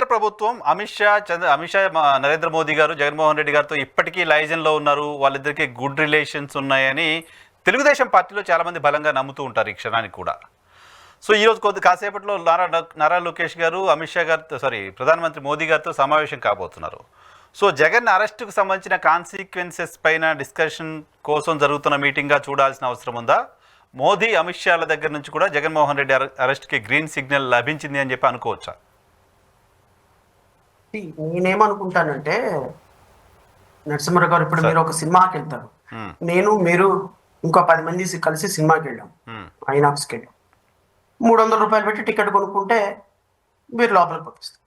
కేంద్ర ప్రభుత్వం అమిత్ షా నరేంద్ర మోదీ గారు జగన్మోహన్ రెడ్డి గారితో ఇప్పటికీ లైజన్లో ఉన్నారు, వాళ్ళిద్దరికి గుడ్ రిలేషన్స్ ఉన్నాయని తెలుగుదేశం పార్టీలో చాలామంది బలంగా నమ్ముతూ ఉంటారు ఈ క్షణానికి కూడా. సో ఈరోజు కాసేపట్లో నారా లోకేష్ గారు అమిత్ షా గారితో ప్రధానమంత్రి మోదీ గారితో సమావేశం కాబోతున్నారు. సో జగన్ అరెస్టుకు సంబంధించిన కాన్సిక్వెన్సెస్ పైన డిస్కషన్ కోసం జరుగుతున్న మీటింగ్గా చూడాల్సిన అవసరం ఉందా? మోదీ అమిత్ షాల దగ్గర నుంచి కూడా జగన్మోహన్ రెడ్డి అరెస్ట్కి గ్రీన్ సిగ్నల్ లభించింది అని చెప్పి అనుకోవచ్చా? నేనేమనుకుంటానంటే నరసింహరావు గారు, ఇప్పుడు మీరు ఒక సినిమాకి వెళ్తారు, మీరు ఇంకో 10 మంది కలిసి సినిమాకి వెళ్ళాం, ఐనాక్స్కి వెళ్ళాం, 300 రూపాయలు పెట్టి టికెట్ కొనుక్కుంటే మీరు లోపలికి పంపిస్తారు.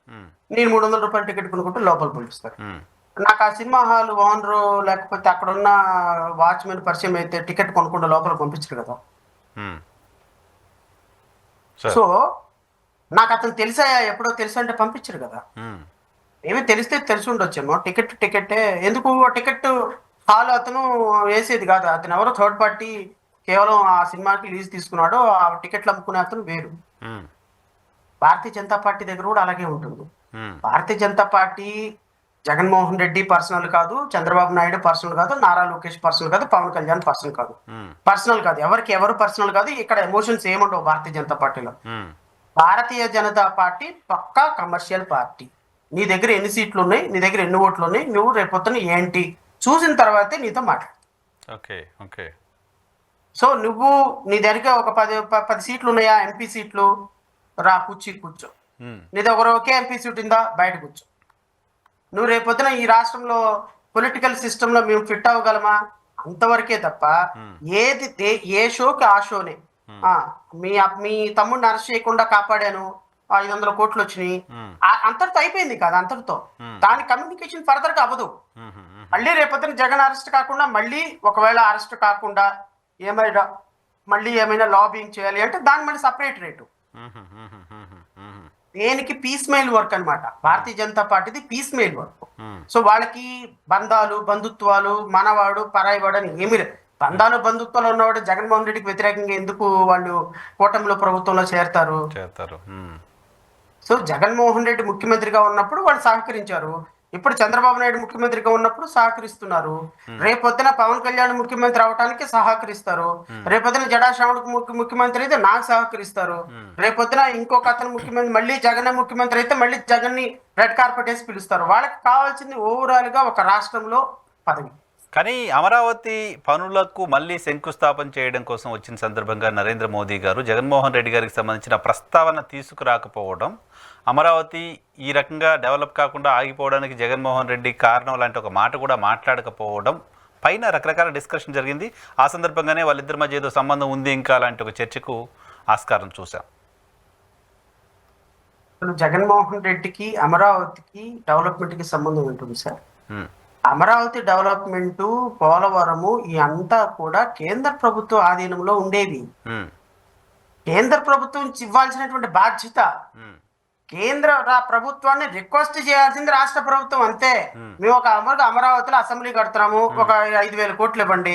నేను 300 రూపాయలు టికెట్ కొనుక్కుంటే లోపలికి పంపిస్తారు. నాకు ఆ సినిమా హాల్ ఓనరు లేకపోతే అక్కడ ఉన్న వాచ్మెన్ పరిచయం అయితే టికెట్ కొనుక్కుంటే లోపలికి పంపించరు కదా. సో నాకు అతను తెలిసాయా, ఎప్పుడో తెలుసా అంటే పంపించరు కదా. ఏమి తెలిస్తే తెలిసి ఉండొచ్చేమో. టికెట్టే ఎందుకు, టికెట్ హాల్ అతను వేసేది కాదు, అతను ఎవరో థర్డ్ పార్టీ, కేవలం ఆ సినిమాకి లీజ్ తీసుకున్నాడు, ఆ టికెట్లు అమ్ముకునే అతను వేరు. భారతీయ జనతా పార్టీ దగ్గర కూడా అలాగే ఉంటుంది. భారతీయ జనతా పార్టీ జగన్మోహన్ రెడ్డి పర్సనల్ కాదు, చంద్రబాబు నాయుడు పర్సనల్ కాదు, నారా లోకేష్ పర్సనల్ కాదు, పవన్ కళ్యాణ్ పర్సనల్ కాదు, ఎవరు పర్సనల్ కాదు. ఇక్కడ ఎమోషన్స్ ఏముండవు భారతీయ జనతా పార్టీలో. భారతీయ జనతా పార్టీ పక్కా కమర్షియల్ పార్టీ. నీ దగ్గర ఎన్ని సీట్లు ఉన్నాయి, నీ దగ్గర ఎన్ని ఓట్లు ఉన్నాయి, నువ్వు రేపొద్దున ఏంటి చూసిన తర్వాతే నీతో మాట్లాడు. సో నువ్వు నీ దగ్గర ఒక 10 సీట్లు ఉన్నాయా, ఎంపీ సీట్లు, రా కూర్చో. నీ దగ్గర ఒకే ఎంపీ సీట్ ఉందా, బయట కూర్చో. నువ్వు రేపొద్దున ఈ రాష్ట్రంలో పొలిటికల్ సిస్టంలో మేము ఫిట్ అవ్వగలమా, అంతవరకే తప్ప ఏ షోకి ఆ షోనే. మీ తమ్ముడిని అరెస్ట్ చేయకుండా కాపాడాను, 500 కోట్లు వచ్చినాయి, అంతటితో అయిపోయింది కాదు. అంతటితో దాని కమ్యూనికేషన్ ఫర్దర్ గా అవ్వదు. మళ్ళీ రేపొద్దున జగన్ అరెస్ట్ కాకుండా, మళ్ళీ ఒకవేళ అరెస్ట్ కాకుండా ఏమైనా లాబింగ్ చేయాలి అంటే దాని మళ్ళీ సపరేట్ రేటు. దేనికి పీస్ మెయిల్ వర్క్ అనమాట. భారతీయ జనతా పార్టీది పీస్ మెయిల్ వర్క్. సో వాళ్ళకి బంధుత్వాలు, మనవాడు పరాయివాడు అని ఏమీ లేదు. బంధుత్వాలు ఉన్నవాడు జగన్మోహన్ రెడ్డికి వ్యతిరేకంగా ఎందుకు వాళ్ళు కూటమిలో ప్రభుత్వంలో చేరతారు? సో జగన్మోహన్ రెడ్డి ముఖ్యమంత్రిగా ఉన్నప్పుడు వాళ్ళు సహకరించారు, ఇప్పుడు చంద్రబాబు నాయుడు ముఖ్యమంత్రిగా ఉన్నప్పుడు సహకరిస్తున్నారు, రేపొద్దున పవన్ కళ్యాణ్ ముఖ్యమంత్రి అవడానికి సహకరిస్తారు, రేపొద్దున జడాశ్రావుడికి ముఖ్యమంత్రి అయితే నాకు సహకరిస్తారు, రేపొద్దున ఇంకొక అతను ముఖ్యమంత్రి, మళ్ళీ జగన్ ముఖ్యమంత్రి అయితే మళ్ళీ జగన్ ని రెడ్ కార్పెట్ వేసి పిలుస్తారు. వాళ్ళకి కావాల్సింది ఓవరాల్ గా ఒక రాష్ట్రంలో పదవి. కానీ అమరావతి పనులకు మళ్ళీ శంకుస్థాపన చేయడం కోసం వచ్చిన సందర్భంగా నరేంద్ర మోదీ గారు జగన్మోహన్ రెడ్డి గారికి సంబంధించిన ప్రస్తావన తీసుకురాకపోవడం, అమరావతి ఈ రకంగా డెవలప్ కాకుండా ఆగిపోవడానికి జగన్మోహన్ రెడ్డి కారణం లాంటి ఒక మాట కూడా మాట్లాడకపోవడం పైన రకరకాల డిస్కషన్ జరిగింది. ఆ సందర్భంగానే వాళ్ళిద్దరి మధ్య ఏదో సంబంధం ఉంది ఇంకా లాంటి ఒక చర్చకు ఆస్కారం చూసాం. జగన్మోహన్ రెడ్డికి అమరావతికి డెవలప్మెంట్కి సంబంధం ఉంటుంది సార్. అమరావతి డెవలప్మెంట్, పోలవరము ఈ అంతా కూడా కేంద్ర ప్రభుత్వ ఆధీనంలో ఉండేవి. కేంద్ర ప్రభుత్వం ఇవ్వాల్సినటువంటి బాధ్యత, కేంద్ర ప్రభుత్వాన్ని రిక్వెస్ట్ చేయాల్సింది రాష్ట్ర ప్రభుత్వం అంతే. మేము ఒక అమరావతిలో అసెంబ్లీ కడుతున్నాము, ఒక 5,000 కోట్లు ఇవ్వండి,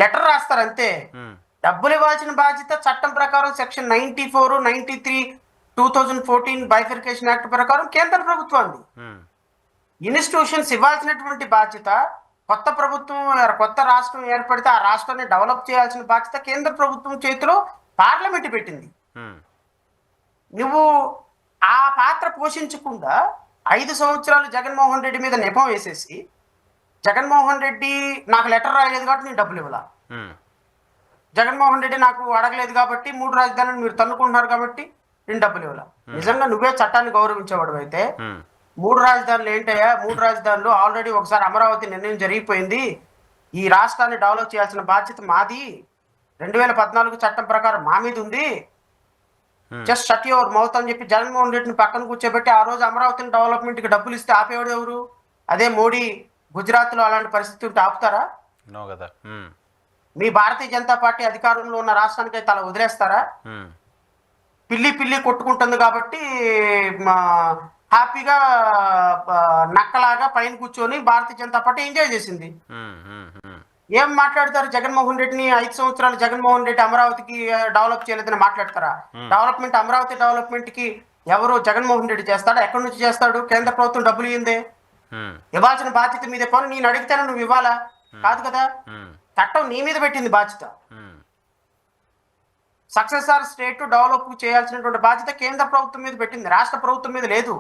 లెటర్ రాస్తారు అంతే. డబ్బులు ఇవ్వాల్సిన బాధ్యత చట్టం ప్రకారం సెక్షన్ 94, 93, 2014 బైఫర్కేషన్ యాక్ట్ ప్రకారం కేంద్ర ప్రభుత్వాన్ని. ఇన్స్టిట్యూషన్స్ ఇవ్వాల్సినటువంటి బాధ్యత, కొత్త రాష్ట్రం ఏర్పడితే ఆ రాష్ట్రాన్ని డెవలప్ చేయాల్సిన బాధ్యత కేంద్ర ప్రభుత్వం చేతిలో పార్లమెంట్ పెట్టింది. నువ్వు ఆ పాత్ర పోషించకుండా 5 సంవత్సరాలు జగన్మోహన్ రెడ్డి మీద నెపం వేసేసి, జగన్మోహన్ రెడ్డి నాకు లెటర్ రాయలేదు కాబట్టి నేను డబ్బులు ఇవ్వాల, జగన్మోహన్ రెడ్డి నాకు అడగలేదు కాబట్టి 3 రాజధానులు మీరు తన్నుకుంటున్నారు కాబట్టి నేను డబ్బులు ఇవ్వాల. నిజంగా నువ్వే చట్టాన్ని గౌరవించేవాడు అయితే 3 రాజధానులు ఏంటయ్యా? 3 రాజధానులు ఆల్రెడీ ఒకసారి అమరావతి నిర్ణయం జరిగిపోయింది, ఈ రాష్ట్రాన్ని డెవలప్ చేయాల్సిన బాధ్యత మాది, 2014 చట్టం ప్రకారం మా మీద ఉంది, జస్ట్ షట్ యువర్ మౌత్ అని చెప్పి జగన్మోహన్ రెడ్డిని పక్కన కూర్చోబెట్టి ఆ రోజు అమరావతిని డెవలప్మెంట్ కి డబ్బులు ఇస్తే ఆపేవాడు ఎవరు? అదే మోడీ గుజరాత్ లో అలాంటి పరిస్థితి ఉంటే ఆపుతారా? మీ భారతీయ జనతా పార్టీ అధికారంలో ఉన్న రాష్ట్రానికి అయితే అలా వదిలేస్తారా? పిల్లి కొట్టుకుంటుంది కాబట్టి హ్యాపీగా నక్కలాగా పైన కూర్చొని భారతీయ జనతా పార్టీ ఎంజాయ్ చేసింది. ఏం మాట్లాడతారు? జగన్మోహన్ రెడ్డిని 5 సంవత్సరాలు జగన్మోహన్ రెడ్డి అమరావతికి డెవలప్ చేయలేదని మాట్లాడతారా? అమరావతి డెవలప్మెంట్ కి ఎవరు జగన్మోహన్ రెడ్డి చేస్తాడా? ఎక్కడి నుంచి చేస్తాడు? కేంద్ర ప్రభుత్వం డబ్బులు ఇయ్యిందే, ఉమ్, ఇవ్వాల్సిన బాధ్యత మీదే. పోనీ నేను అడిగితేనే నువ్వు ఇవ్వాలా? కాదు కదా. ఉమ్, చట్టం నీ మీద పెట్టింది బాధ్యత. ఉమ్, సక్సెసార్ స్టేట్ డెవలప్ చేయాల్సినటువంటి బాధ్యత కేంద్ర ప్రభుత్వం మీద పెట్టింది, రాష్ట్ర ప్రభుత్వం మీద లేదు.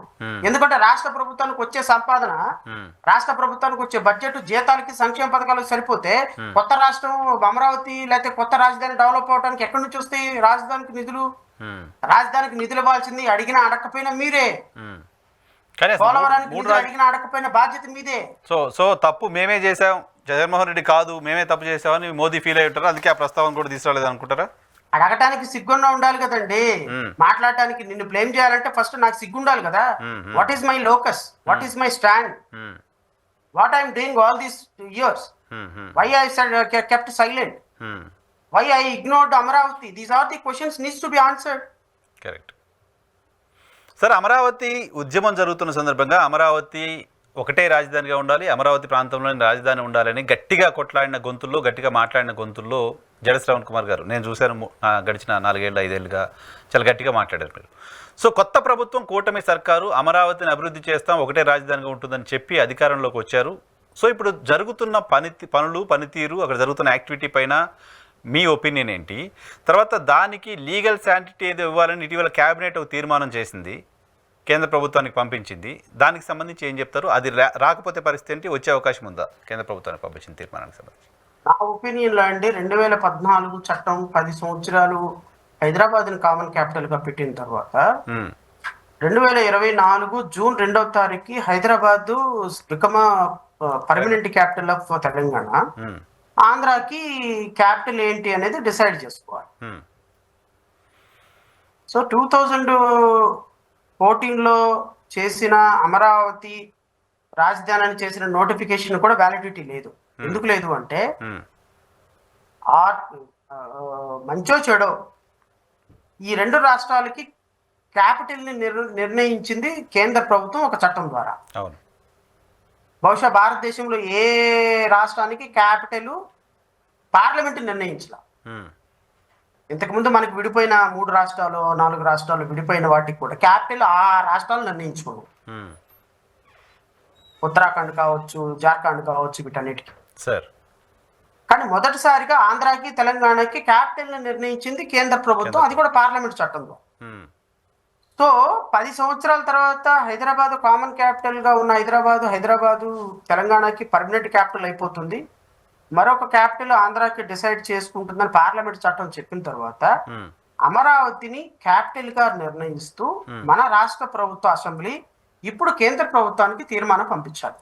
ఎందుకంటే రాష్ట్ర ప్రభుత్వానికి వచ్చే సంపాదన, ఉమ్, రాష్ట్ర ప్రభుత్వానికి వచ్చే బడ్జెట్ జీతాలకి సంక్షేమ పథకాలకు సరిపోతే కొత్త రాష్ట్రం అమరావతి లేకపోతే కొత్త రాజధాని డెవలప్ అవడానికి ఎక్కడి నుంచి వస్తాయి రాజధానికి నిధులు? ఉమ్, రాజధానికి నిధులు ఇవ్వాల్సింది అడిగినా అడగకపోయినా మీరే. ఉమ్. కానీ అసలు పోలవరానికి మూడు నిధులు అడిగినా అడగకపోయినా బాధ్యత మీదే. సో తప్పు మేమే చేసాం, జగన్మోహన్ రెడ్డి కాదు మేమే తప్పు చేసామని మోదీ ఫీల్ అయి ఉంటారు, అందుకే ఆ ప్రస్తావన కూడా తీసుకురాలేదు అనుకుంటారా? అడగటానికి సిగ్గున్నా ఉండాలి కదండి. మ్మ్. మాట్లాడటానికి నిన్ను బ్లేమ్ చేయాలంటే ఫస్ట్ నాకు సిగ్గుండాలి కదా. Hmm. What is my locus, what is my stand, um, what I'm doing all these years, um, um, why I kept silent, um. Why I ignored Amaravati. These are the questions needs to be answered. Correct sir. Amaravati ఉద్యమం జరుగుతున్న సందర్భంగా అమరావతి ఒకటే రాజధానిగా ఉండాలి, అమరావతి ప్రాంతంలోని రాజధాని ఉండాలని గట్టిగా కొట్లాడిన గొంతుల్లో, గట్టిగా మాట్లాడిన గొంతుల్లో జడ శ్రవణ్ కుమార్ గారు నేను చూశాను. గడిచిన 4-5 ఏళ్ళుగా చాలా గట్టిగా మాట్లాడారు మీరు. సో కొత్త ప్రభుత్వం, కూటమి సర్కారు అమరావతిని అభివృద్ధి చేస్తాం, ఒకటే రాజధానిగా ఉంటుందని చెప్పి అధికారంలోకి వచ్చారు. సో ఇప్పుడు జరుగుతున్న పనితీరు, అక్కడ జరుగుతున్న యాక్టివిటీ పైన మీ ఒపీనియన్ ఏంటి? తర్వాత దానికి లీగల్ శాంటిటీ ఏదో ఇవ్వాలని ఇటీవల క్యాబినెట్ ఒక తీర్మానం చేసింది, కేంద్ర ప్రభుత్వానికి పంపించింది. దానికి సంబంధించి ఏం చెప్తారు? అది రాకపోతే పరిస్థితి ఏంటి? వచ్చే అవకాశం ఉందా కేంద్ర ప్రభుత్వానికి పంపించిన తీర్మానానికి సంబంధించి? నా ఒపీనియన్ లో అండి, 2014 చట్టం 10 సంవత్సరాలు హైదరాబాద్ని కామన్ క్యాపిటల్ గా పెట్టిన తర్వాత 2024 జూన్ 2వ తారీఖుకి Hyderabad become permanent capital of Telangana. ఆంధ్రాకి క్యాపిటల్ ఏంటి అనేది డిసైడ్ చేసుకోవాలి. సో 2014లో చేసిన అమరావతి రాజధాని అని చేసిన నోటిఫికేషన్ కూడా వ్యాలిడిటీ లేదు. ఎందుకు లేదు అంటే మంచో చెడో ఈ 2 రాష్ట్రాలకి క్యాపిటల్ ని నిర్ణయించింది కేంద్ర ప్రభుత్వం ఒక చట్టం ద్వారా. బహుశా భారతదేశంలో ఏ రాష్ట్రానికి క్యాపిటల్ పార్లమెంట్ నిర్ణయించాల. ఇంతకుముందు మనకి విడిపోయిన 3 రాష్ట్రాలు 4 రాష్ట్రాలు విడిపోయిన వాటికి కూడా క్యాపిటల్ ఆ రాష్ట్రాలు నిర్ణయించుకున్నాం. ఉత్తరాఖండ్ కావచ్చు, జార్ఖండ్ కావచ్చు, వీటన్నిటికీ. కానీ మొదటిసారిగా ఆంధ్రాకి తెలంగాణకి క్యాపిటల్ ని నిర్ణయించింది కేంద్ర ప్రభుత్వం, అది కూడా పార్లమెంట్ చట్టంలో. సో 10 సంవత్సరాల తర్వాత హైదరాబాద్ కామన్ క్యాపిటల్ గా ఉన్న హైదరాబాదు తెలంగాణకి పర్మనెంట్ క్యాపిటల్ అయిపోతుంది, మరొక క్యాపిటల్ ఆంధ్రాకి డిసైడ్ చేసుకుంటుందని పార్లమెంట్ చట్టం చెప్పిన తర్వాత అమరావతిని క్యాపిటల్ గా నిర్ణయిస్తూ మన రాష్ట్ర ప్రభుత్వ అసెంబ్లీ ఇప్పుడు కేంద్ర ప్రభుత్వానికి తీర్మానం పంపించాలి.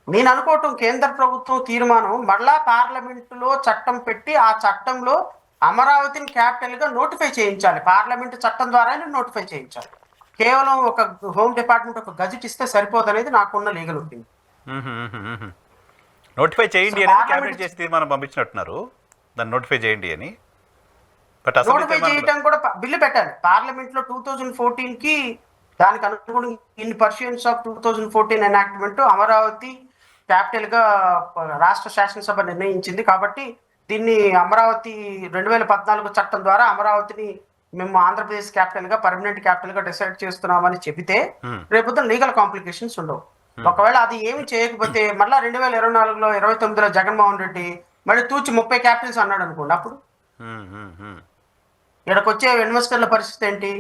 నేను అనుకోవటం కేంద్ర ప్రభుత్వం తీర్మానం మళ్ళా పార్లమెంటులో చట్టం పెట్టి ఆ చట్టంలో అమరావతిని క్యాపిటల్ గా నోటిఫై చేయించాలి. పార్లమెంట్ చట్టం ద్వారానే నోటిఫై చేయించాలి. కేవలం ఒక హోమ్ డిపార్ట్మెంట్ ఒక గజెట్ ఇస్తే సరిపోదు అనేది నాకున్న లీగల్ ఒపీనియన్. నోటిఫై చేయండి అని క్యాబినెట్ చేసి తీర్మానం పంపించినట్టున్నారు, దాన్ని నోటిఫై చేయండి అని. బట్ నోటిఫై చేయడం కూడా బిల్లు పెట్టాలి పార్లమెంట్ లో 2014కి. దానికి అనుగుణంగా in pursuance of 2014 enactment Amaravati capital గా రాష్ట్ర శాసనసభ నిర్ణయించింది. కాబట్టి దీన్ని అమరావతి 2014 చట్టం ద్వారా అమరావతిని మేము ఆంధ్రప్రదేశ్ క్యాపిటల్ గా పర్మనెంట్ క్యాపిటల్ గా డిసైడ్ చేస్తున్నామని చెబితే రేపు లీగల్ కాంప్లికేషన్స్ ఉండవు. ఒకవేళ అది ఏమి చేయకపోతే మళ్ళీ 2024లో 29లో జగన్మోహన్ రెడ్డి మళ్ళీ తూచి 30 క్యాపిటల్స్ అన్నాడు అనుకోండి, అప్పుడు ఇక్కడికి వచ్చే ఇన్వెస్టర్ల పరిస్థితి ఏంటి?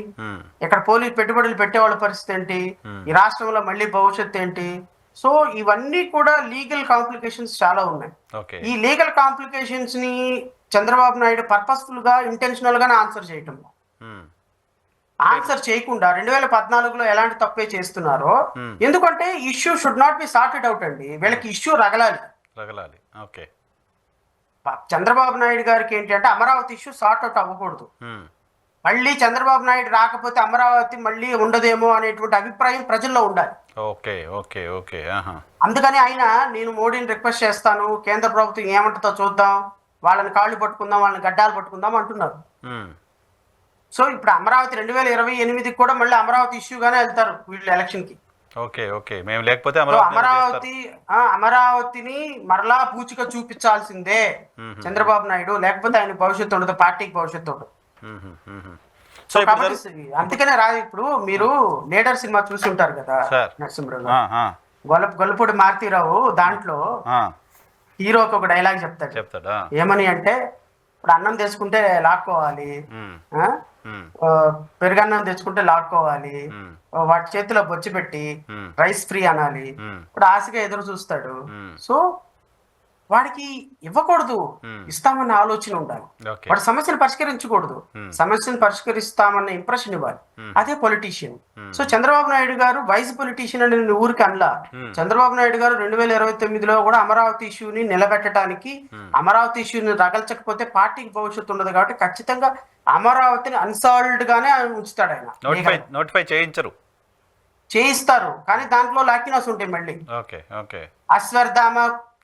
ఇక్కడ పెట్టుబడులు పెట్టేవాళ్ళ పరిస్థితి ఏంటి? ఈ రాష్ట్రంలో మళ్ళీ భవిష్యత్తు ఏంటి? సో ఇవన్నీ కూడా లీగల్ కాంప్లికేషన్స్ చాలా ఉన్నాయి. ఈ లీగల్ కాంప్లికేషన్స్ ని చంద్రబాబు నాయుడు పర్పస్ఫుల్ గా ఇంటెన్షనల్ గానే ఆన్సర్ చేయటం, ఆన్సర్ చేయకుండా 2014లో ఎలాంటి తప్పే చేస్తున్నారో. ఎందుకంటే issue should not be sorted out అండి, వీళ్ళకి ఇష్యూ రగలాలి. చంద్రబాబు నాయుడు గారికి ఏంటి అంటే అమరావతి ఇష్యూ సార్ట్ అవుట్ అవ్వకూడదు. మళ్ళీ చంద్రబాబు నాయుడు రాకపోతే అమరావతి మళ్ళీ ఉండదేమో అనేటువంటి అభిప్రాయం ప్రజల్లో ఉండాలి. అందుకని ఆయన నేను మోడీని రిక్వెస్ట్ చేస్తాను, కేంద్ర ప్రభుత్వం ఏమంటుందో చూద్దాం, వాళ్ళని కాళ్ళు పట్టుకుందాం, వాళ్ళని గడ్డాలు పట్టుకుందాం అంటున్నారు. సో ఇప్పుడు అమరావతి 2028కి కూడా మళ్ళీ అమరావతి ఇష్యూగానే వెళ్తారు వీళ్ళు ఎలక్షన్ కి. అమరావతిని మరలా పూచిక చూపించాల్సిందే చంద్రబాబు నాయుడు, లేకపోతే ఆయన భవిష్యత్తు ఉండదు, పార్టీకి భవిష్యత్తు ఉండదు. సో ఇప్పుడు కాబట్టి అందుకనే ఇప్పుడు మీరు లీడర్ సినిమా చూసి ఉంటారు కదా సార్. నరసింహరావు ఆ, గారు. ఆ, గొల్లపూడి మారుతీరావు దాంట్లో ఆ, హీరోకి ఒక డైలాగ్ చెప్తాడు. చెప్తాడా? ఏమని అంటే, ఇప్పుడు అన్నం తెచ్చుకుంటే లాక్కోవాలి, ఉమ్, ఆ? ఉమ్, ఆ, పెరుగన్నం తెచ్చుకుంటే లాక్కోవాలి, ఉమ్, వాటి చేతిలో బొచ్చి పెట్టి ఉమ్, రైస్ ఫ్రీ అనాలి. ఉమ్, ఇప్పుడు ఆశగా ఎదురు చూస్తాడు. ఉమ్, సో వాడికి ఇవ్వకూడదు, ఉమ్. ఇస్తామన్న ఆలోచన ఉండాలి. ఓకే. వాడి సమస్యను పరిష్కరించకూడదు, ఉమ్, సమస్యను పరిష్కరిస్తామన్న ఇంప్రెషన్ ఇవ్వాలి. ఉమ్, అదే పొలిటీషియన్. ఉమ్, సో చంద్రబాబు నాయుడు గారు వైస్ పొలిటీషియన్ అని నేను ఊరికి అనలా. ఉమ్, చంద్రబాబు నాయుడు గారు 2029లో కూడా అమరావతి ఇష్యూని నిలబెట్టడానికి, ఉమ్. అమరావతి ఇష్యూని రగల్చకపోతే పార్టీకి భవిష్యత్తు ఉండదు కాబట్టి ఖచ్చితంగా అమరావతిని అన్సాల్వ్డ్ గానే ఆయన ఉంచుతాడు. ఆయన నోటిఫై చేయించరు. చేయిస్తారు, కానీ దాంట్లో లాకినాస్ ఉంటాయి మళ్ళీ. Okay, okay. అశ్వర్ధామ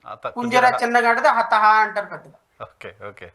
కుజర. కుంజర చిన్నగాడితే హతహ అంటారు పెద్దగా. Okay, okay.